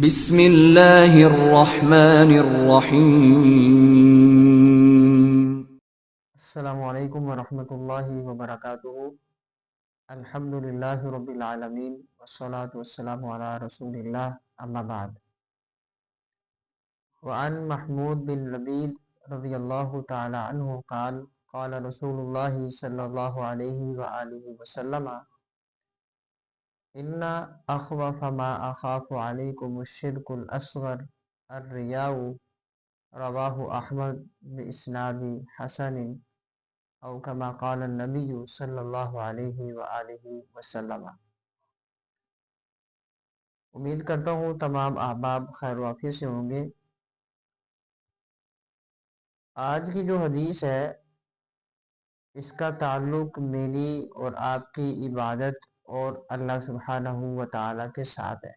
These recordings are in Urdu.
بسم اللہ الرحمن الرحیم۔ السلام علیکم ورحمۃ اللہ وبرکاتہ۔ الحمد للہ رب العالمین والصلاة والسلام علی رسول اللہ، اما بعد۔ وعن محمود بن لبید رضی اللہ تعالی عنہ قال قال رسول اللہ صلی اللہ علیہ وآلہ وسلم ان اخوف ما اخاف علیکم الشرک الاصغر الریاء، رواہ احمد باسناد حسن او کما قال النبی صلی اللہ علیہ وآلہ وسلم۔ امید کرتا ہوں تمام احباب خیر وافیت سے ہوں گے۔ آج کی جو حدیث ہے اس کا تعلق میری اور آپ کی عبادت اور اللہ سبحانہ و تعالی کے ساتھ ہے۔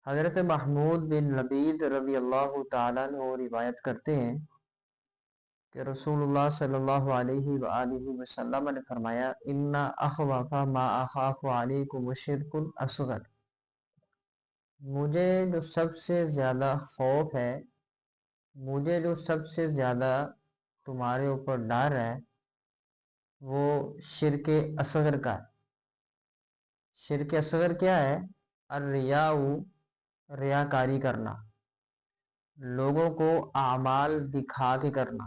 حضرت محمود بن لبید رضی اللہ تعالیٰ عنہ روایت کرتے ہیں کہ رسول اللہ صلی اللہ علیہ وآلہ وسلم نے فرمایا ان اخوف ما اخاف علیکم الشرک الاصغر، مجھے جو سب سے زیادہ خوف ہے، مجھے جو سب سے زیادہ تمہارے اوپر ڈر ہے وہ شرک اصغر کا ہے۔ شرک اصغر کیا ہے؟ الریاء، ریاکاری کرنا، لوگوں کو اعمال دکھا کے کرنا۔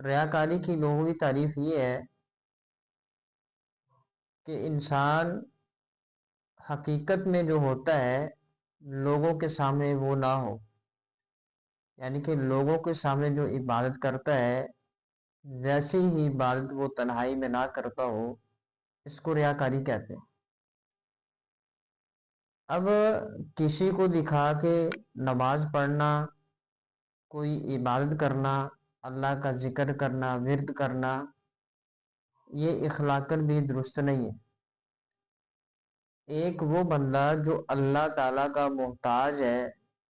ریاکاری کی لغوی تعریف یہ ہے کہ انسان حقیقت میں جو ہوتا ہے لوگوں کے سامنے وہ نہ ہو، یعنی کہ لوگوں کے سامنے جو عبادت کرتا ہے ویسی ہی عبادت وہ تنہائی میں نہ کرتا ہو، اس کو ریاکاری کہتے ہیں۔ اب کسی کو دکھا کے نماز پڑھنا، کوئی عبادت کرنا، اللہ کا ذکر کرنا، ورد کرنا، یہ اخلاقاً بھی درست نہیں ہے۔ ایک وہ بندہ جو اللہ تعالیٰ کا محتاج ہے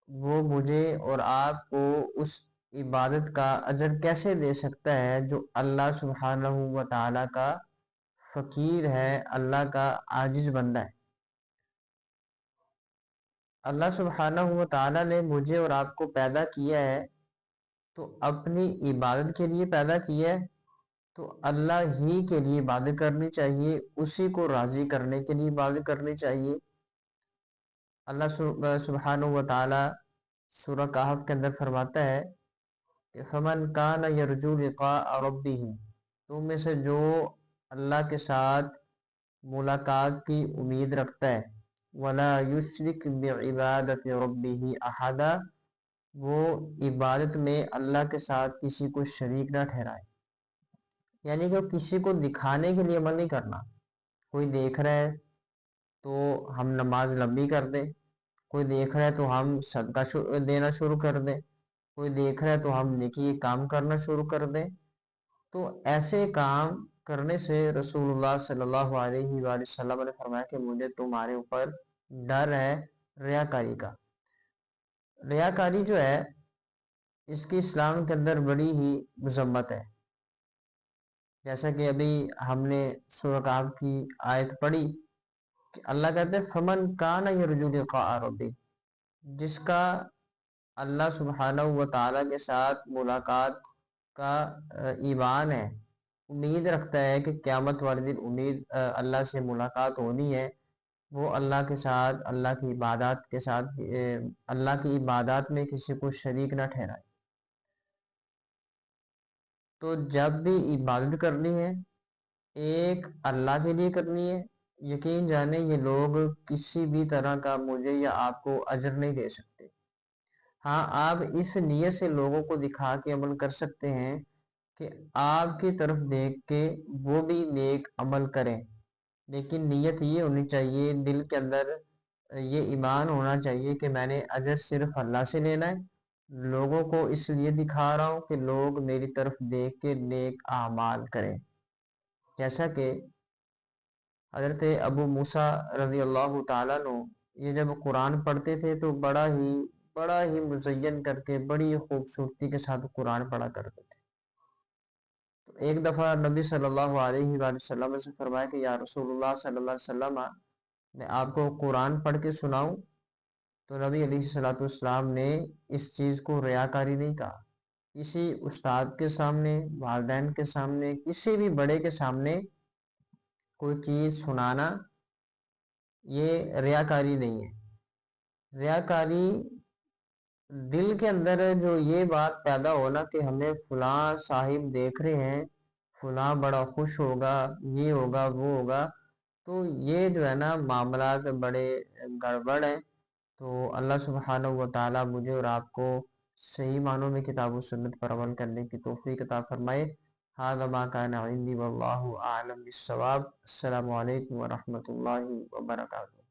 وہ مجھے اور آپ کو اس عبادت کا اجر کیسے دے سکتا ہے جو اللہ سبحانہ و تعالیٰ کا فقیر ہے، اللہ کا عاجز بندہ ہے۔ اللہ سبحانہ و تعالیٰ نے مجھے اور آپ کو پیدا کیا ہے تو اپنی عبادت کے لیے پیدا کیا ہے، تو اللہ ہی کے لیے عبادت کرنی چاہیے، اسی کو راضی کرنے کے لیے عبادت کرنی چاہیے۔ اللہ سبحانہ و تعالیٰ سورہ کہف کے اندر فرماتا ہے کہ فمن کان یرجو لقاء ربہ، تم میں سے جو اللہ کے ساتھ ملاقات کی امید رکھتا ہے، ولا یشرک بعبادت ربہ احدا، وہ عبادت میں اللہ کے ساتھ کسی کو شریک نہ ٹھہرائے، یعنی کہ کسی کو دکھانے کے لیے عمل نہیں کرنا۔ کوئی دیکھ رہا ہے تو ہم نماز لمبی کر دیں، کوئی دیکھ رہا ہے تو ہم صدقہ دینا شروع کر دیں، کوئی دیکھ رہا ہے تو ہم نیکی کام کرنا شروع کر دیں۔ تو ایسے کام کرنے سے رسول اللہ صلی اللہ علیہ وآلہ وسلم نے فرمایا کہ مجھے تمہارے اوپر ڈر ہے ریاکاری کا۔ ریاکاری جو ہے اس کی اسلام کے اندر بڑی ہی مذمت ہے، جیسا کہ ابھی ہم نے سورہ کہف کی آیت پڑھی کہ اللہ کہتے ہیں فمن کان یرجو لقاء ربہ، جس کا اللہ سبحانہ و تعالیٰ کے ساتھ ملاقات کا ایمان ہے، امید رکھتا ہے کہ قیامت والے دن اللہ سے ملاقات ہونی ہے، وہ اللہ کے ساتھ اللہ کی عبادات کے ساتھ اللہ کی عبادات میں کسی کو شریک نہ ٹھہرائے۔ تو جب بھی عبادت کرنی ہے ایک اللہ کے لیے کرنی ہے، یقین جانے یہ لوگ کسی بھی طرح کا مجھے یا آپ کو اجر نہیں دے سکتے۔ ہاں، آپ اس نیت سے لوگوں کو دکھا کے عمل کر سکتے ہیں کہ آپ کی طرف دیکھ کے وہ بھی نیک عمل کریں، لیکن نیت یہ ہونی چاہیے، دل کے اندر یہ ایمان ہونا چاہیے کہ میں نے اجر صرف اللہ سے لینا ہے، لوگوں کو اس لیے دکھا رہا ہوں کہ لوگ میری طرف دیکھ کے نیک اعمال کریں۔ جیسا کہ حضرت ابو موسیٰ رضی اللہ تعالیٰ عنہ یہ جب قرآن پڑھتے تھے تو بڑا ہی مزین کر کے بڑی خوبصورتی کے ساتھ قرآن پڑھا کرتے تھے۔ تو ایک دفعہ نبی صلی اللہ علیہ وآلہ وسلم سے فرمایا کہ یا رسول اللہ صلی اللہ علیہ وسلم، میں آپ کو قرآن پڑھ کے سناؤں تو نبی علیہ الصلوۃ والسلام نے اس چیز کو ریاکاری نہیں کہا۔ کسی استاد کے سامنے، والدین کے سامنے، کسی بھی بڑے کے سامنے کوئی چیز سنانا یہ ریاکاری نہیں ہے۔ ریاکاری دل کے اندر جو یہ بات پیدا ہونا کہ ہمیں فلاں صاحب دیکھ رہے ہیں، فلاں بڑا خوش ہوگا، یہ ہوگا وہ ہوگا، تو یہ جو ہے نا معاملات بڑے گڑبڑ ہیں۔ تو اللہ سبحانہ و تعالیٰ مجھے اور آپ کو صحیح معنوں میں کتاب و سنت پر عمل کرنے کی توفیق عطا فرمائے۔ ھذا ما کان عندی واللہ اعلم بالصواب۔ السلام علیکم ورحمۃ اللہ وبرکاتہ۔